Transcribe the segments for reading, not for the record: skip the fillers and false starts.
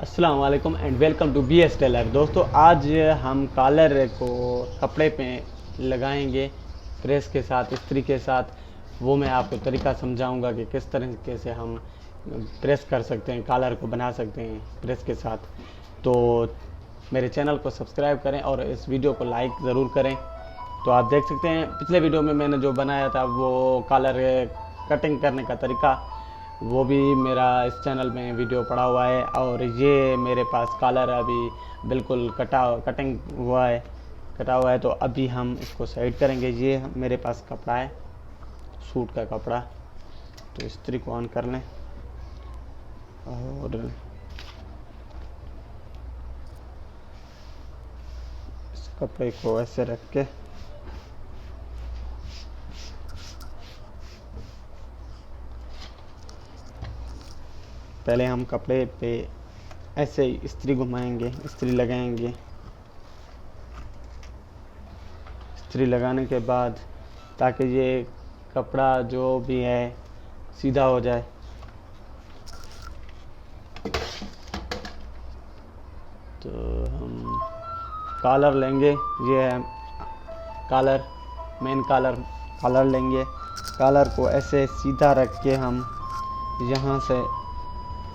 अस्सलाम वालेकुम and welcome to B S Taylor. दोस्तों, आज हम कॉलर को कपड़े पे लगाएंगे प्रेस के साथ, इस्त्री के साथ। वो मैं आपको तरीका समझाऊंगा कि किस तरीके से हम प्रेस कर सकते हैं, कॉलर को बना सकते हैं प्रेस के साथ। तो मेरे चैनल को सब्सक्राइब करें और इस वीडियो को लाइक ज़रूर करें। तो आप देख सकते हैं पिछले वीडियो में मैंने जो बनाया था वो कॉलर कटिंग करने का तरीका, वो भी मेरा इस चैनल में वीडियो पड़ा हुआ है। और ये मेरे पास कॉलर अभी बिल्कुल कटा हुआ है। तो अभी हम इसको साइड करेंगे। ये मेरे पास कपड़ा है, सूट का कपड़ा। तो इस्त्री को ऑन कर लें और इस कपड़े को ऐसे रख के पहले हम कपड़े पे ऐसे ही इस्त्री घुमाएंगे, इस्त्री लगाएंगे। इस्त्री लगाने के बाद ताकि ये कपड़ा जो भी है सीधा हो जाए। तो हम कॉलर लेंगे, ये है कॉलर, मेन कॉलर लेंगे। कॉलर को ऐसे सीधा रख के हम यहाँ से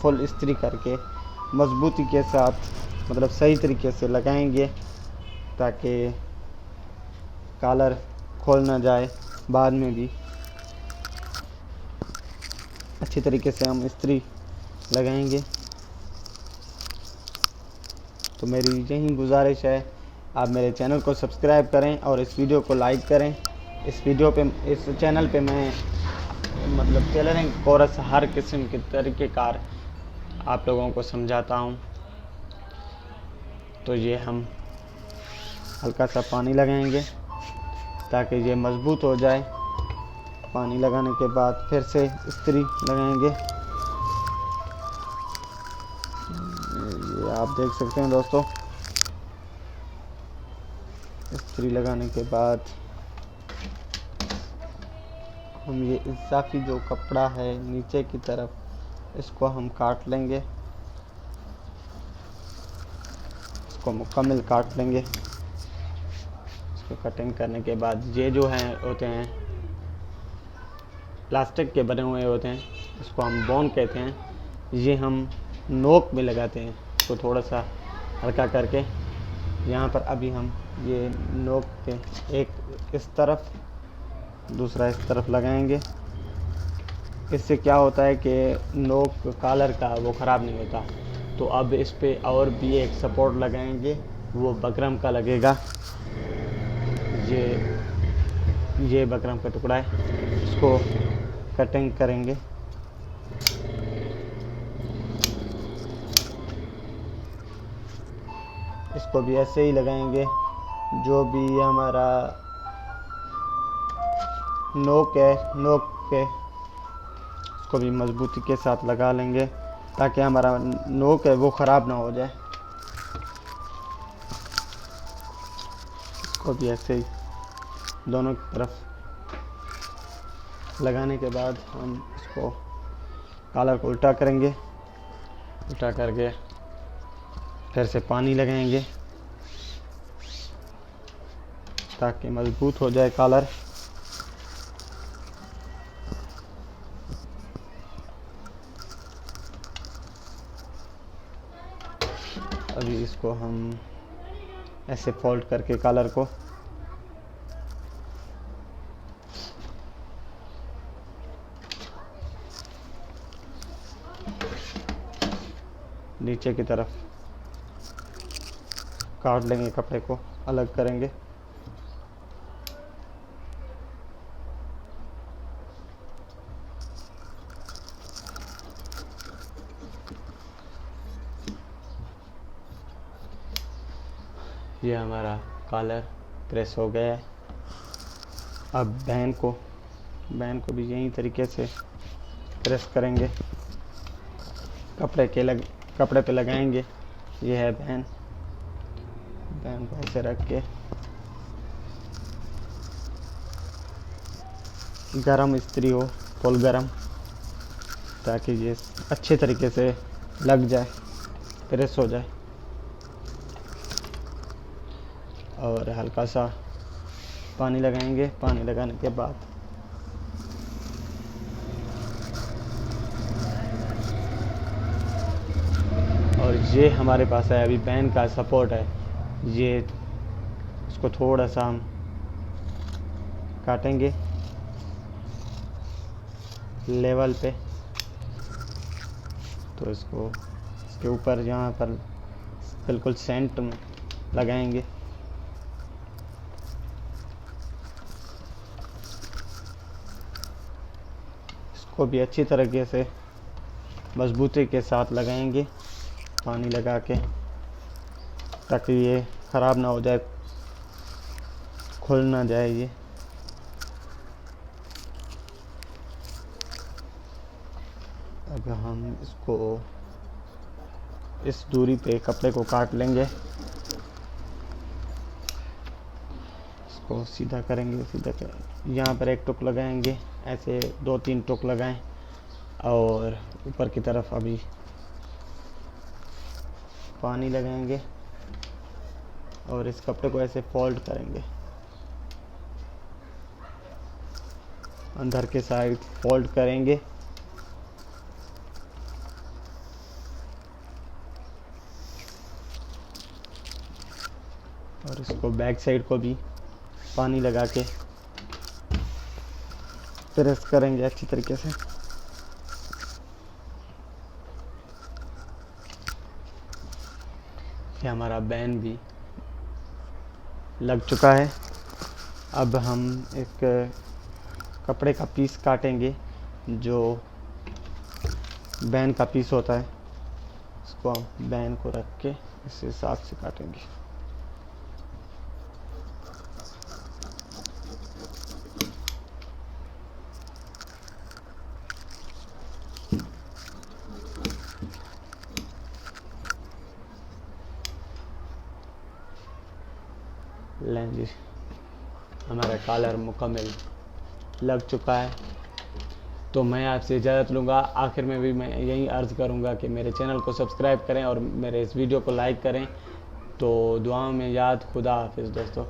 फुल इस्त्री करके मजबूती के साथ, मतलब सही तरीके से लगाएंगे ताकि कॉलर खोल ना जाए। बाद में भी अच्छी तरीके से हम इस्त्री लगाएंगे। तो मेरी यही गुजारिश है, आप मेरे चैनल को सब्सक्राइब करें और इस वीडियो को लाइक करें। इस चैनल पे मैं मतलब टेलरिंग कोर्स हर किस्म के तरीक़ेकार आप लोगों को समझाता हूँ। तो ये हम हल्का सा पानी लगाएंगे ताकि ये मज़बूत हो जाए। पानी लगाने के बाद फिर से इस्त्री लगाएंगे। ये आप देख सकते हैं दोस्तों, इस्त्री लगाने के बाद हम ये इजाफी जो कपड़ा है नीचे की तरफ, इसको हम काट लेंगे, इसको मुकम्मल काट लेंगे। इसको कटिंग करने के बाद ये जो हैं होते हैं प्लास्टिक के बने हुए होते हैं, इसको हम बोन कहते हैं। ये हम नोक में लगाते हैं, इसको थोड़ा सा हल्का करके यहाँ पर अभी हम ये नोक पे एक इस तरफ, दूसरा इस तरफ लगाएंगे। इससे क्या होता है कि नोक कॉलर का वो ख़राब नहीं होता। तो अब इस पे और भी एक सपोर्ट लगाएंगे, वो बकरम का लगेगा। ये बकरम का टुकड़ा है, इसको कटिंग करेंगे। इसको भी ऐसे ही लगाएंगे। जो भी हमारा नोक है, नोक पे इसको भी मजबूती के साथ लगा लेंगे ताकि हमारा नोक है वो ख़राब ना हो जाए। इसको भी ऐसे ही दोनों तरफ लगाने के बाद हम इसको कॉलर को उल्टा करेंगे। उल्टा करके फिर से पानी लगाएंगे ताकि मजबूत हो जाए कॉलर। अभी इसको हम ऐसे फोल्ड करके कॉलर को नीचे की तरफ काट लेंगे, कपड़े को अलग करेंगे। ये हमारा कॉलर प्रेस हो गया है। अब बैन को भी यही तरीके से प्रेस करेंगे, कपड़े पे लगाएंगे। ये है बैन को ऐसे रख के गरम इस्त्री हो, फुल गरम, ताकि ये अच्छे तरीके से लग जाए। प्रेस हो जाए। और हल्का सा पानी लगाएंगे। पानी लगाने के बाद और ये हमारे पास है अभी बैन का सपोर्ट है, ये इसको थोड़ा सा हम काटेंगे लेवल पे। तो इसके ऊपर यहाँ पर बिल्कुल सेंटर में लगाएंगे। इसको भी अच्छी तरीके से मजबूती के साथ लगाएंगे पानी लगा के, ताकि ये ख़राब ना हो जाए, खुल ना जाए ये। अब हम इसको इस दूरी पे कपड़े को काट लेंगे। इसको सीधा करेंगे, यहाँ पर एक टुक लगाएंगे, ऐसे 2-3 टुक लगाएं। और ऊपर की तरफ अभी पानी लगाएंगे और इस कपड़े को ऐसे फोल्ड करेंगे, अंदर के साइड फोल्ड करेंगे। और इसको बैक साइड को भी पानी लगा के प्रेस करेंगे अच्छी तरीके से। ये हमारा बैन भी लग चुका है। अब हम एक कपड़े का पीस काटेंगे, जो बैन का पीस होता है। इसको हम बैन को रख के इस हिसाब से काटेंगे। लें जी, हमारा कॉलर मुकम्मल लग चुका है। तो मैं आपसे इजाज़त लूँगा। आखिर में भी मैं यही अर्ज़ करूँगा कि मेरे चैनल को सब्सक्राइब करें और मेरे इस वीडियो को लाइक करें। तो दुआओं में याद। खुदा हाफिज़ दोस्तों।